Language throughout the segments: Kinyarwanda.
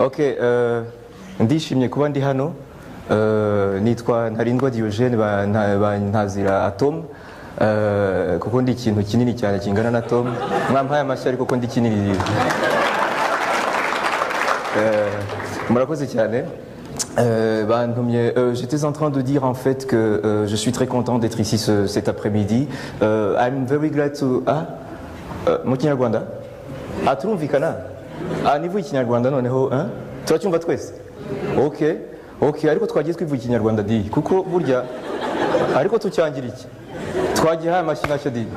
Okay, ndishimye kuba ndi hano. Nitwa Ntarindwa Diogene bantazira Atom. Kuko ndi ikintu kinini cyane kingana na Atom. Mwampaye amashyi ariko ko ndi kinini. Murakoze cyane. J'étais en train de dire en fait que je suis très content d'être ici cet après-midi. I'm very glad to... mu Kinyarwanda? Turumvikana? Nivuga Ikinyarwanda noneho turacyumva twese? Okay, ariko twagiye twivuga Ikinyarwanda di kuko burya ariko tucyangira iki? Twagiye amashyi nacyo di.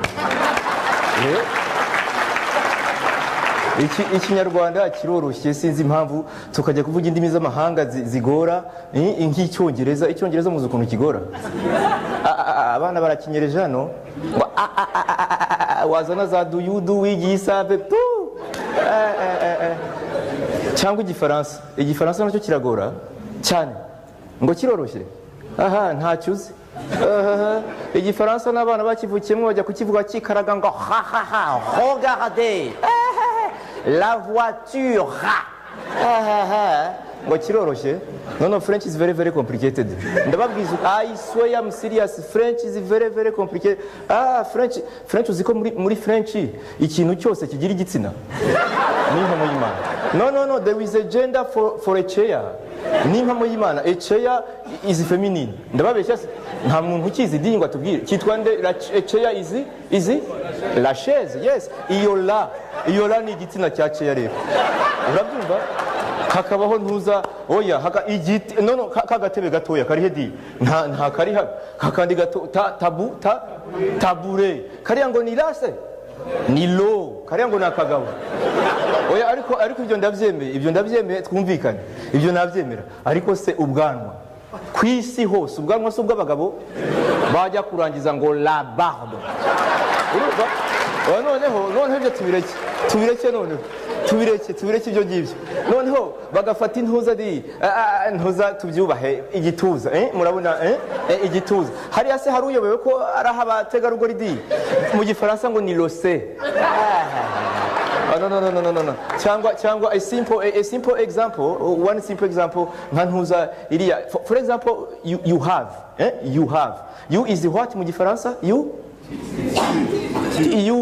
Ikinyarwanda kiroroshye sinzi impamvu tukajya kuvuga indimi z'amahanga zigora nk'icyongereza. Icyongereza muzi ukuntu kigora? Abana barakinyereje hano wazana za duyudu wigisave tu cyangwa igifaransa nacyo kiragora cyane ngo kiroroshye ntacyo uzi. Igifaransa n'abana bakivukiyemo bajya kukivuga kikaraga ngo regardez la voiture ngo kiroroshye. No, French is very very complicated. Ndababwiza I swear I'm serious. French is very very complicated. French uziko muri French ikintu cyose kigira igitsina ni impamo y'Imana. No, there is a gender for a chair. Ni impamo y'Imana. A chair is feminine. Ndababeshya nta muntu ukizi dingwa tubwire kitwa nde. A chair is la chaise. Yes, iyo la ni igitsina cya chair rero. Urabyumva? Hakabaho ntuza oya igiti kagatebe gatoya kari hedi nta kari kakandi gato tabure kariya ngo ni rase ni lo kariya ngo nakagabo oya ariko ibyo ndabyemeye twumvikane ibyo nabyemera. Ariko se ubwanwa kwisi hose ubwanwa se ubw'abagabo bajya kurangiza ngo la barbe urumva noneho ibyo tubireke noneho tubireke ibyo ngibyo noneho bagafata intuza tubyubahe igituza murabona igituza hariya se hari uyobewe ko ari aho abategarugori di mu gifaransa ngo ni lose. No. cyangwa a simple example, one simple example nka ntuza iriya for example you have you is what mu gifaransa you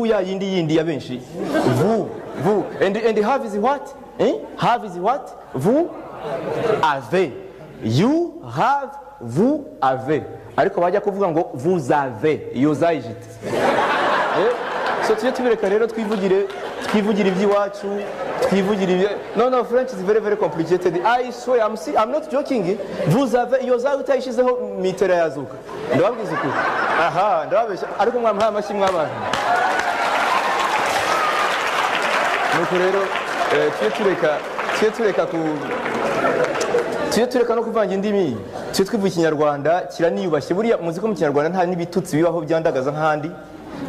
ya yindi ya benshi vous and have is what have is what vous avez. You have vous avez ariko bajya kuvuga ngo vous avez iyo zayijite. So tujye tubireka rero twivugire iby'iwacu twivugire no French is very very complicated. I swear I'm not joking. Vous avez iyo zawe utayishizeho mitera yazuka ndababwiza ukuri ndababeshya ariko mwampaye amashyi mw'abantu. Nuko rero tujye tureka no kuvanga indimi tujye twivuga Ikinyarwanda kiraniyubashye. Buriya muzi ko mu Kinyarwanda nta n'ibitutsi bibaho byandagaza nk'ahandi.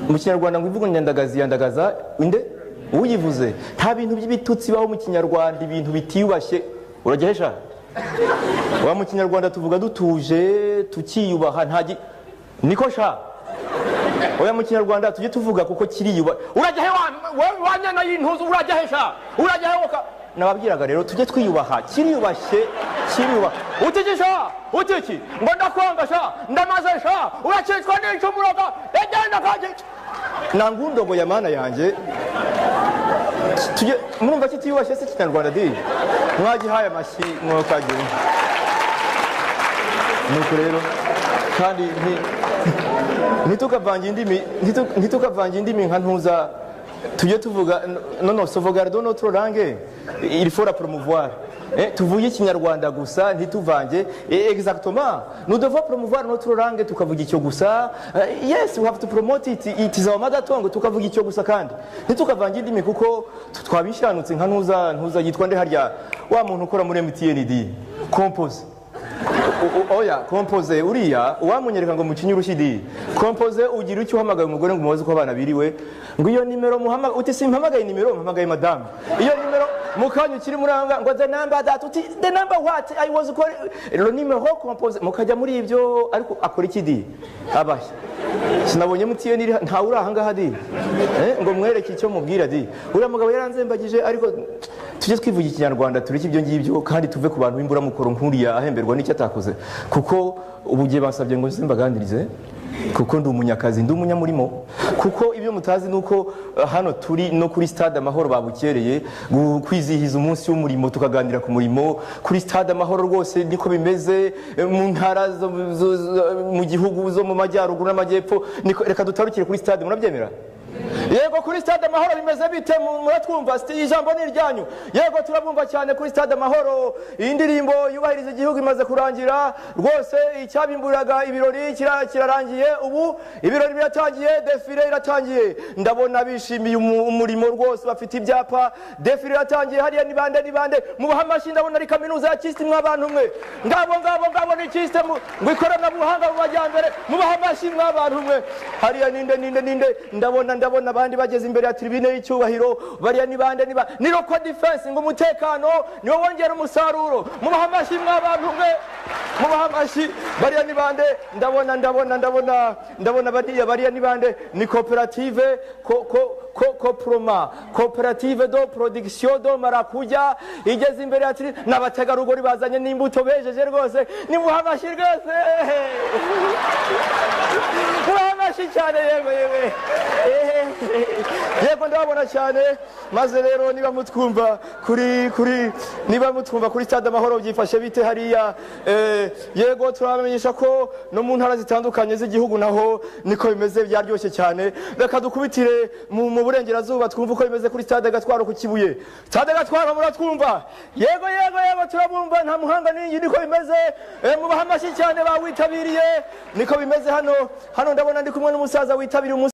Mu Kinyarwanda ngo ivuga yandagaza inde uyivuze nta bintu by'ibitutsi bibaho mu Kinyarwanda. Ibintu bitiyubashye urajya hesha wa mu Kinyarwanda tuvuga dutuje tukiyubaha niko sha oya mu Kinyarwanda tujye tuvuga kuko kiriyuba. Urajya he wanyana y'intuzo urajya hesha urajya he nababwiraga rero tujye twiyubaha kiriyubashye utegesha uteki ngo ndakwanga sha ndamaze sha urakitwa n'icyo muroga egenda kaje nangundogo ya mana yanjye tujye murumva kitiyubashye se Kinyarwanda di mwagihaye amashyi mwokagira. Nuko rero kandi ntitukavange indimi nka ntuza tujye tuvuga no sauvegarde notre langue il faut la promouvoir. Tuvuye Ikinyarwanda gusa ntituvange exactement. Nous devons promouvoir notre langue tukavuga icyo gusa. Yes, we have to promote it is our mother tongue tukavuga icyo gusa kandi ntitukavange indimi kuko twabishanutse nka ntuza yitwa nde harya wa muntu ukora muri MTN compose uriya wamunyereka ngo mukinyi urushidi compose ugira icyo uhamagaye umugore ngo umubaze ko abana biriwe ngo iyo nimero muhamagaye uti simpamagaye nimero mpamagaye madame iyo nimero mukanya ukiri muranga ngo the number that uti the number what I was calling lo nimero compose mukajya muri ibyo ariko akora ikidi abashya sinabonye MTN nta uri aha ngaha di ngo mwereke icyo mubwira di uriya mugabo yaranzembagije ariko tujye twivuga ikinyarwanda tureke ibyo ngibyo kandi tuve ku bantu b'imburamukoro nk'uriya ahemberwa n'icyo atakoze kuko ubu gihe basabye ngo simbaganirize kuko ndi umunyakazi ndi umunyamurimo kuko ibyo mutazi nuko hano turi no kuri stade Amahoro babukereye kwizihiza umunsi w'umurimo tukaganira ku murimo kuri stade Amahoro rwose niko bimeze mu ntara mu gihugu zo mu majyaruguru n'amajyepfo reka dutarukire kuri stade murabyemera yego kuri stade Amahoro bimeze bite muratwumva ijambo ni iryanyu yego turabumva cyane kuri stade Amahoro iyi ndirimbo yubahiriza igihugu imaze kurangira rwose icyabimburiraga ibirori kirarangiye ubu ibirori biratangiye defile iratangiye ndabona bishimiye umurimo rwose bafite ibyapa defile iratangiye hariya ni bande mubaha amashyi ndabona ari kaminuza ya Kist mw'abantu mwe ngabo ni Kist ngo ikoranabuhanga mu majyambere mubaha amashyi mw'abantu mwe hariya ninde ndabona abandi bageze imbere ya tribune y'icyubahiro bariya ni bande ni Roko Defense ngo umutekano niwo wongera umusaruro mubaha amashyi mw'abantu mwe mubaha amashyi bariya ni bande ndabona bariya ni bande ni koperative Coproma koperative do production do marakuja igeze imbere ya tribune n'abategarugori bazanye n'imbuto bejeje rwose ni mubaha amashyi rwose mubaha amashyi cyane yego ndabona cyane maze rero niba mutwumva kuri stade Amahoro byifashe bite hariya yego turamenyesha ko no mu ntara zitandukanye z'igihugu naho niko bimeze byaryoshye cyane reka dukubitire mu burengerazuba twumva uko bimeze kuri stade Gatwaro ku Kibuye stade Gatwaro muratwumva yego turabumva nta muhanga n'ingi niko bimeze mubaha amashyi cyane bawitabiriye niko bimeze hano ndabona ndi kumwe n'umusaza witabiriye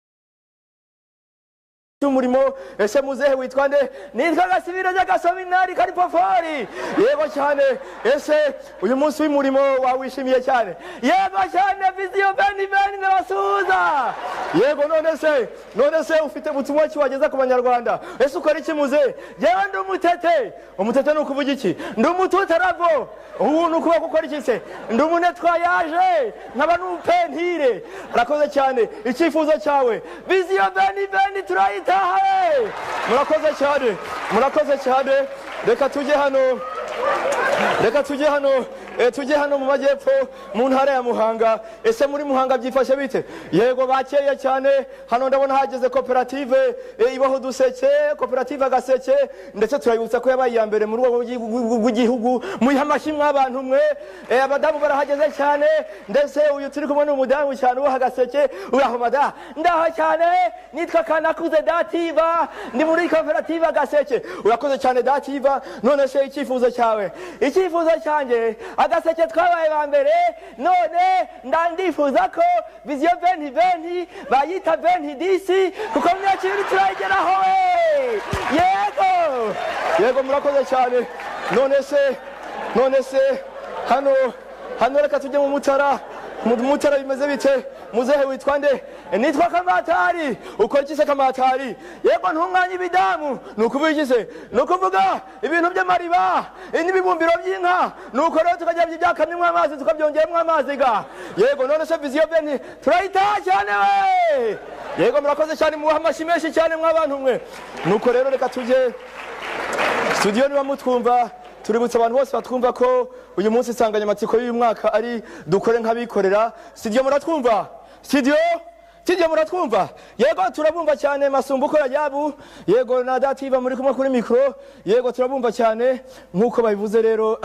umurimo ese muzehe witwa nde nitwa Gasibiro Gasominari Karipofari yego cyane ese uyu munsi w'umurimo wawishimiye cyane yego cyane Vision Beni n'abasuhuza yego none se ufite butumwa ki wageza ku banyarwanda ese ukora iki muzehe yewe ndi umutete ni ukuvuga iki ndi umututaravo ubu ni ukuba gukora iki se ndi umunetwayaje nkaba n'upentire arakoze cyane icyifuzo cyawe Vision Beni turayita murakoze cyane reka tujye hano mu majyepfo mu ntara ya Muhanga ese muri Muhanga byifashe bite yego bakeye cyane hano ndabona hageze koperative ibaho duseke koperative Agaseke ndetse turayibutsa ko yabaye iya mbere mu rwego rw'igihugu muyiha amashyi mw'abantu mwe abadamu barahageze cyane ndetse uyu turi kumwe n'umudamu cyane ubaha Agaseke uraho mada ndaho cyane nitwa Kanakuze Dativa ndi muri koperative Agaseke urakoze cyane Dativa none se icyifuzo cyanjye Agaseke twabaye ba mbere none ndandifuza ko Vision Beni bayita Beni disi kuko myaka ibiri turayigeraho yego murakoze cyane none se hano reka tujye mu Mutara bimeze bite muzehe witwa nde nitwa Kamatari ukora iki se Kamatari yego ntunganya ibidamu nukuvuga iki se nukuvuga ibintu by'amariba n'ibibumbiro by'inka nuko rero tukajya byakamyemo amazi tukabyongeramo amazi yego none se Vision Beni turayitaha cyane yego murakoze cyane muha amashyi menshi cyane mw'abantu mwe nuko rero reka tujye studio niba mutwumva tuributsa abantu bose batwumva ko uyu munsi insanganyamatsiko y'uyu mwaka ari dukore nk'abikorera studio muratwumva yego turabumva cyane Masumbuko Rajabu yego na Dativa muri kumwe kuri mikro yego turabumva cyane nkuko babivuze rero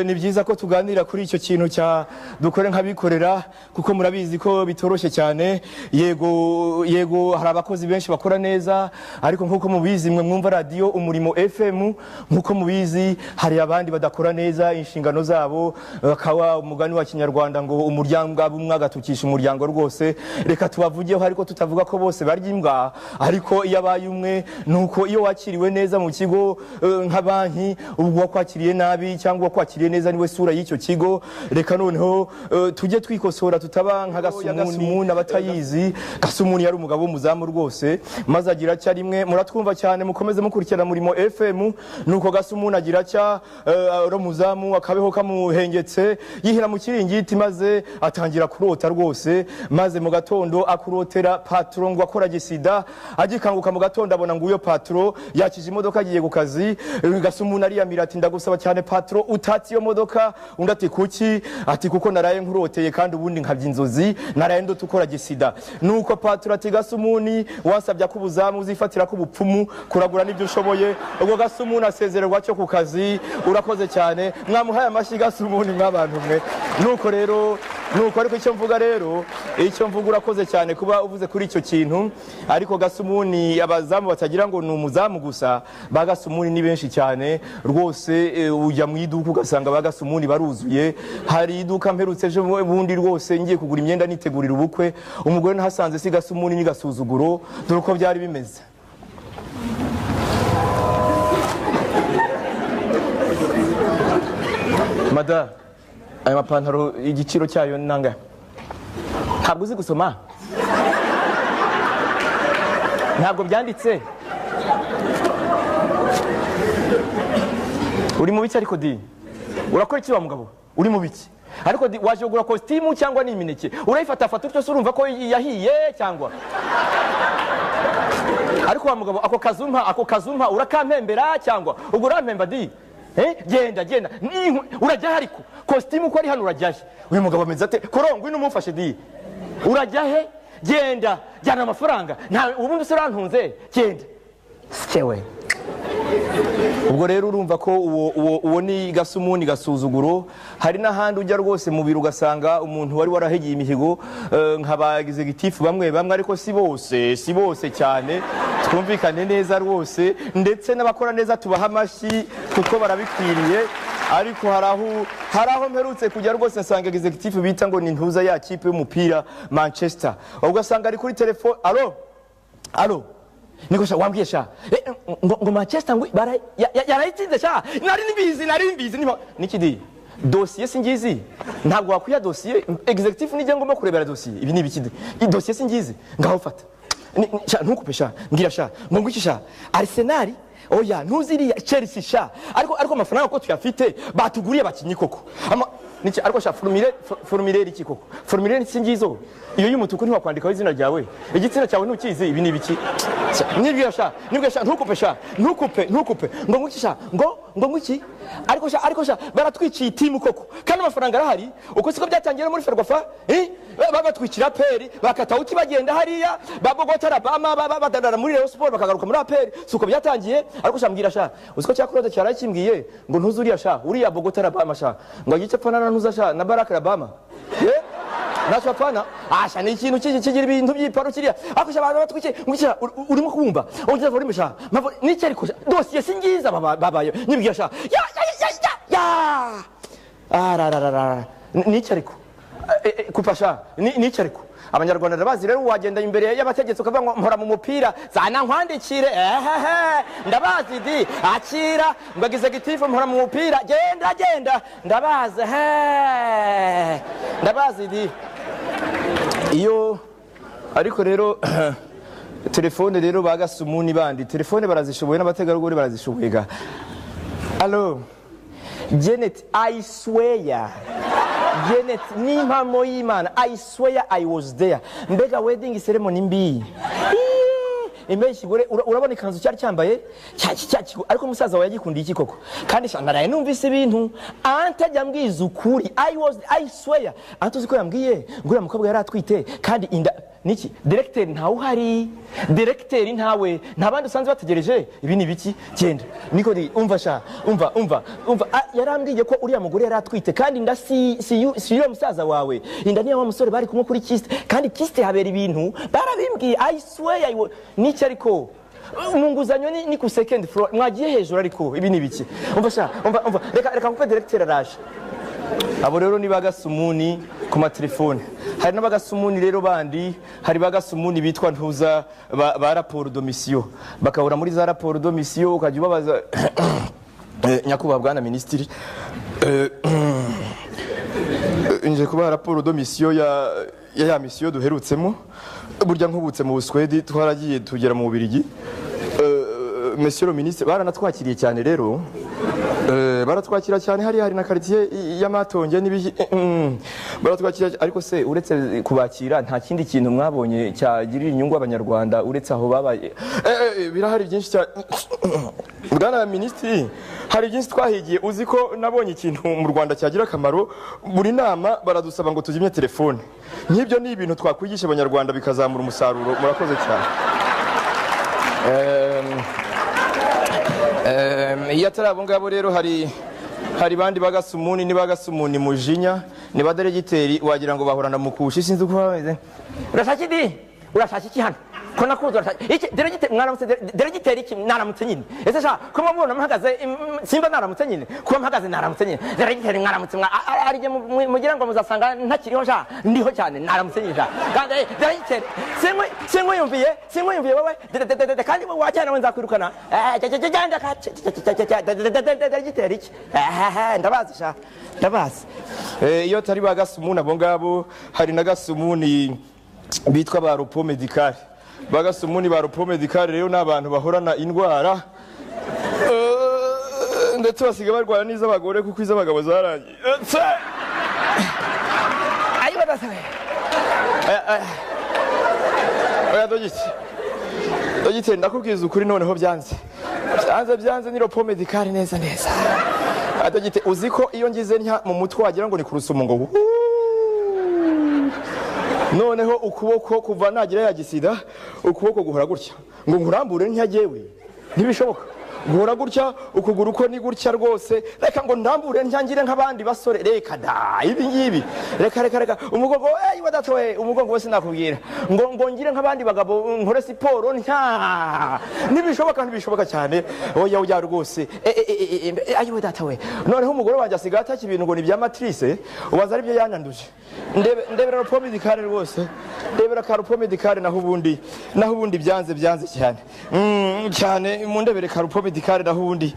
ni byiza ko tuganira kuri icyo kintu cya dukore nk'abikorera kuko murabizi ko bitoroshye cyane yego hari abakozi benshi bakora neza ariko nkuko mubizi mwe mwumva radio umurimo FM nkuko mubizi hari abandi badakora neza inshingano zabo bakawa umugani wa kinyarwanda ngo umuryango umwe agatukisha umuryango rwose reka tubavugeho ariko tutavuga ko bose barya imbwa ariko iyo abaye umwe nuko iyo wakiriwe neza mu kigo nka banki ubwo wakwakiriye nabi cyangwa wakwakiriye neza niwe sura y'icyo kigo reka noneho tujye twikosora tutaba nka Gasumuni abatayizi Gasumuni yari umugabo w'umuzamu rwose maze agira cya rimwe muratwumva cyane mukomeze mukurikirana murimo FM nuko Gasumuni agira cya romuzamu akabeho kamuhengetse yihira mu kiringiti maze atangira kurota rwose maze mu gatondo akurotera patro ngo akora gisida, agikanguka mu gatondo abona ngo uyo patro yakije imodoka agiye ku kazi, Gasumuni ariyamira ati ndagusaba cyane patro utati iyo modoka, undi ati kuki, ati kuko naraye nkuroteye kandi ubundi nkabya inzozi, naraye ndo tukora gisida. Nuko patro ati Gasumuni wasabye akubuzamu uzifatira ku bupfumu kuragura nibyo ushoboye. Ubwo Gasumuni asezererwa cyo ku kazi, urakoze cyane, mwamuhaye amashyi Gasumuni nk'abantu mwe. Nuko rero ariko icyo mvuga rero, icyo mvuga urakoze cyane kuba uvuze kuri icyo kintu, ariko Gasumuni abazamu batagira ngo ni umuzamu gusa, ba Gasumuni ni benshi cyane rwose. Ujya mu iduka ugasanga ba Gasumuni baruzuye. Hari iduka mperutse ejo bundi rwose ngiye kugura imyenda nitegurira ubukwe, umugore nahasanze si Gasumuni ni Gasuzuguro, dore uko byari bimeze. Mada, aya mapantaro igiciro cyayo nanga? Ntabwo uzi gusoma? Ntabwo byanditse? Uri mu biki ariko di? Urakora iki wa mugabo? Uri mu biki? Ariko di waje kugura costume cyangwa ni imineke? Urayifata utyo se urumva ko yahiye cyangwa? Ariko wa mugabo ako kazumpa urakampembera cyangwa? Ubwo urampemba di? Genda urajya hariko costume uko ari hano urajya he? Uyu mugabo ameze ate? Korongo ino mumfashe di. Urajya he? Genda jyana amafaranga. Nta ubundi se urantunze. Genda. Sikewe. Ubwo rero urumva ko uwo ni Gasumuni Gasuzuguro. Hari n'ahandi ujya rwose mu biro ugasanga umuntu wari warahegiye imihigo nk'abagize gitifu bamwe ariko si bose cyane, twumvikane neza rwose, ndetse n'abakora neza tubaha amashyi kuko barabikwiriye. Ariko haraho mperutse kujya rwose nsanga executive bita ngo ni ntuza ya kipe y'umupira Manchester, ugasanga ari kuri telefone. Alo niko sha wambwiye sha ngo Manchester ngo yarayitsinze sha, nari mbizi nikidi dossier singizi, ntabwo wakwiya dossier executive nije ngomba kurebera dossier. Ibi ni ibikindi dossier singizi, ngaho fata sha ntukupe sha, ngira sha ngo ngwiki sha Arsenal oya ntuziriya Chelsea sha, ariko amafaranga ko tuyafite batuguriye bakinyi koko niki, ariko sha formulaire iki koko, formulaire singizo iyo y'umutuku nti wakwandikaho izina ryawe, igitsina cyawe ntukizi. Ibi ni ibiki? Nibwira sha ntukupe sha, ntukupe ngo ngwiki sha ngo ngwiki, ariko sha baratwiciye timu koko kandi amafaranga arahari. Uko siko byatangiye muri Ferwafa babatwikira peri bakataho kibagenda hariya babogota Rabama badandara muri Rayon Sport bakagaruka muri APR. Suko byatangiye, ariko sha mbwira sha uziko cyakurode cyara kimbwiye ngo ntuzuriya sha uriya bogota Rabama sha ngo agice pfana ntuza sha na Baraka Rabama nacho pfana asha ni ikintu kigira ibintu by'iparo kiriya, ariko sha abantu batwike ngukira urimo kubumva ongeza volume sha niki, ariko dossier singiza babaye nibwira sha ya niki, ariko kupasha niki, ariko Abanyarwanda ndabazi rero wagenda imbere y'abategetsi ukavuga ngo mpora mu mupira zana nkwandikire ndabazi di akira ngo executive mpora mu mupira genda ndabazi di iyo. Ariko rero telefone rero ba Gasumuni bandi telefone barazishoboye n'abategarugori barazishoboye ga. Allo Janet, I swear Janet ni mpamo y'Imana, I swear I was there. Mbega wedding ceremony mbi imbeshi gore urabona ikanzu cyari cyambaye ariko umusaza wawe yagikundiye iki koko? Kandi shandaraye numvise ibintu antajya mbwiza ukuri. I swear antuzi ko yambwiye ngura mukobwa yari atwite kandi inda niki, directeur ntawe uhari, directeur ntawe, ntabandi usanze bategereje. Ibi ni biki? Genda niko di umva sha umva yarambwiye ko uriya mugore yari atwite kandi inda si yo musaza wawe, inda niyo wa musore bari kumwe kuri kiste, kandi kiste habera ibintu barabimbwiye. I swear niki, ariko umunguzanyo ni ku second floor mwagiye hejuru, ariko ibi ni biki? Umva sha umva reka kupe directeur araje. Abo rero ni ba Gasumuni ku matelefone. Hari n'abagasumuni rero bandi, hari bagasumuni bitwa ntuza ba rapport de mission, bakabura muri za rapport de mission ukajya ubabaza nyakubahwa bwana ministiri nje kuba rapport de mission ya mission duherutsemo burya nkubutse mu Buswedi twaragiye tugera mu Bubiligi. Monsieur le ministre baranatwakiriye cyane rero baratwakira cyane hari na quartier y'amatonge n'ibiki baratwakira ariko se uretse kubakira nta kindi kintu mwabonye cyagirira inyungu abanyarwanda uretse aho babaye birahari byinshi cyane bwana minisitiri hari byinshi twahigiye uzi ko nabonye ikintu mu Rwanda cyagira akamaro buri nama baradusaba ngo tuzimye telefone nk'ibyo ni ibintu twakwigisha abanyarwanda bikazamura umusaruro murakoze cyane iyo atari abo ngabo rero hari bandi bagasumuni ni bagasumuni mujinya ni baderegiteri wagira ngo bahorana mukushi sinzi uko bameze urashaka iki hano ko nakuzo iki deregiteri mwaramutse deregiteri iki naramutse nyine ese sha ko mubona mpagaze simba naramutse nyine ko mpagaze naramutse nyine deregiteri mwaramutse arije mugira ngo muzasanga ntakiriho sha ndiho cyane naramutse nyine sha kandi deregiteri singo yumviye wowe kandi wajyana wenza kwirukana janda ka deregiteri iki ndabazi sha ndabazi iyo tari bagasumuna abo ngabo hari na gasumuni bitwa ba Rupo Medical bagasumuni ba Rupo Medical rero n'abantu bahorana indwara ndetse basiga barwara n'iz'abagore kuko iz'abagabo zarangiye ayo badasabe oya dogiteri ndakubwiza ukuri noneho byanze ni Rupo Medical neza dogiteri uzi ko iyo ngize ntya mu mutwe wagira ngo ni kurusumo ngo noneho ukuboko kuva nagira ya gisida ukuboko guhora gutya ngo nkurambure ntyagewe ntibishoboka guhora gutya ukuguru ko ni gutya rwose reka ngo ndambure ntyangire nk'abandi basore reka da ibi ngibi reka umugongo wadatoye umugongo wese nakubwira ngo ngire nk'abandi bagabo nkore siporo ntibishoboka cyane oya rwose ayi wadatoye noneho umugore wanjye asigaye ataki ibintu ngo ni bya matrice ubaza ari byo yananduje ndebera Rupo Medical rwose ndebera ka Rupo Medical naho ubundi byanze cyane mu ndebere ka Rupo Medical naho ubundi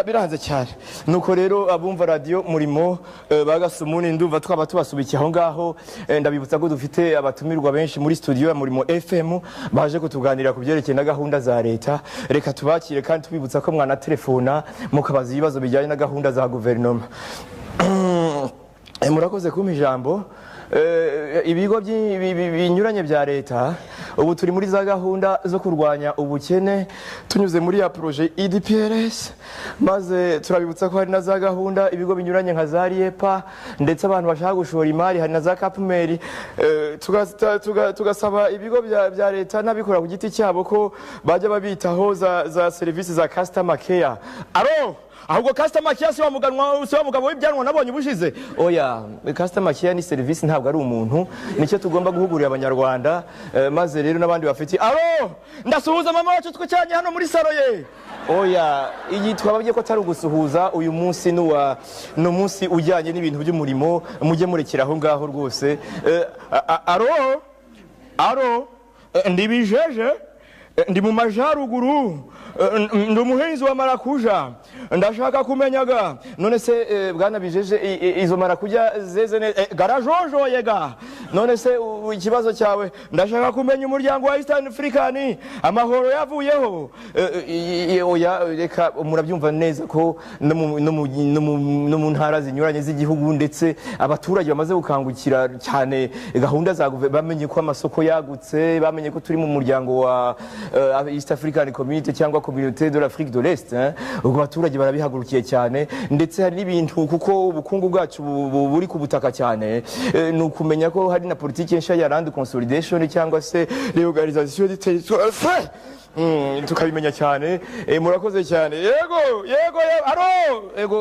biranze cyane nuko rero abumva radio murimo bagasumuni ndumva twaba tubasubikiye aho ngaho ndabibutsa ko dufite abatumirwa benshi muri studio ya Murimo FM baje kutuganira ku byerekeye na gahunda za leta reka tubakire kandi tubibutsa ko mwana telefona mukabaza ibibazo bijyanye na gahunda za guverinoma murakoze kumpa ijambo ibigo binyuranye bya leta ubu turi muri za gahunda zo kurwanya ubukene tunyuze muri ya projet IDPRS maze turabibutsa ko hari na za gahunda ibigo binyuranye nka za RIEPA ndetse abantu bashaka gushora imari hari na za Capmeri tugasaba ibigo bya leta n'abikora ku giti cyabo ko bajya babitaho za services za customer care ahubwo customer care si wa mugabo w'ibyanwa nabonye ubushize oya customer care ni service ntabwo ari umuntu nicyo tugomba guhugurira abanyarwanda maze rero n'abandi bafite ndasuhuza mama wacu twcyanye hano muri salo ye oya iyi twababye ko atari ugusuhuza uyu munsi no munsi ujyanye n'ibintu by'umurimo mujye murekera aho ngaho rwose ndibijeje ndi mu majaruguru ndi umuhinzi wa marakuja ndashaka kumenyaga none se bwana bijeje izo marakuja zeze garajojoye ga none se ikibazo cyawe ndashaka kumenya umuryango wa Eastern African amahoro yavuyeho oya reka murabyumva neza ko no mu ntara zinyuranye z'igihugu ndetse abaturage bamaze gukangukira cyane gahunda za bamenye ko amasoko yagutse bamenye ko turi mu muryango wa East African Community cyangwa Communauté de l'Afrique de l'Est ubwo abaturage barabihagurukiye cyane ndetse hari n'ibintu kuko ubukungu bwacu buri ku butaka cyane ni ukumenya ko hari na politiki nshya ya land consolidation cyangwa se reorganisation du territoire tukabimenya cyane murakoze cyane yego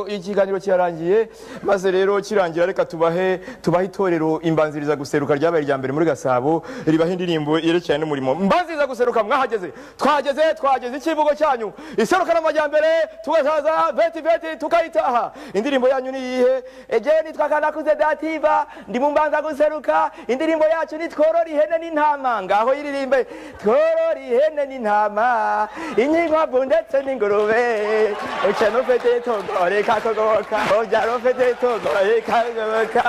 ikiganiro cyarangiye maze rero kirangira reka tubahe itorero imbanziriza guseruka ryabaye rya mbere muri Gasabo ribahe indirimbo yerekeye n'umurimo mbanziriza guseruka mwahageze twageze ikivugo cyanyu iseruka n'amajyambere tugasaza veti tukayitaha indirimbo yanyu ni iyihe nitwa Kanakuze Dativa ndi mu mbanza guseruka indirimbo yacu ni tworora ihene n'intama ngaho yiririmbe tworora ihene n'intama inkwavu ndetse n'ingurube ucana ufite itongo reka kogoka ubyara ufite itongo reka kogoka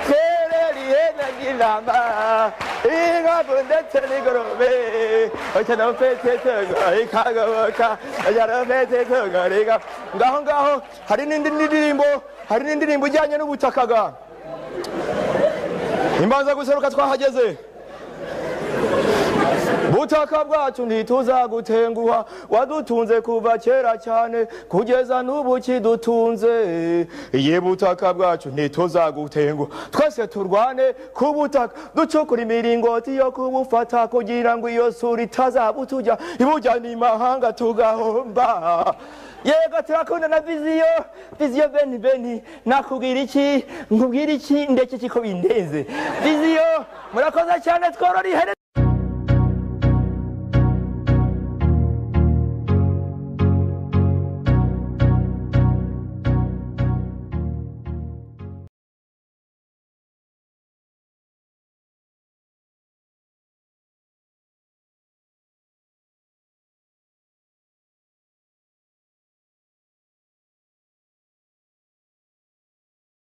twerera ihene n'intama inkwavu ndetse n'ingurube ukina ufite itungo rikagoboka ukina ufite itungo rikagoboka ngaho hari n'indi ndirimbo ijyanye n'ubutaka imbanza guseruka twahageze butaka bwacu ntituzagutenguha wadutunze kuva kera cyane kugeza n'ubu kidutunze ye butaka bwacu ntituzagutenguha twese turwane ku butaka ducukura imiringoti yo kubufata kugira ngo iyo sura itazabutujya ibujyana imahanga tugahomba yego turakunda na viziyo beni nakubwira iki nkubwira iki ndetse kiko bindenze viziyo murakoze cyane tworora ihene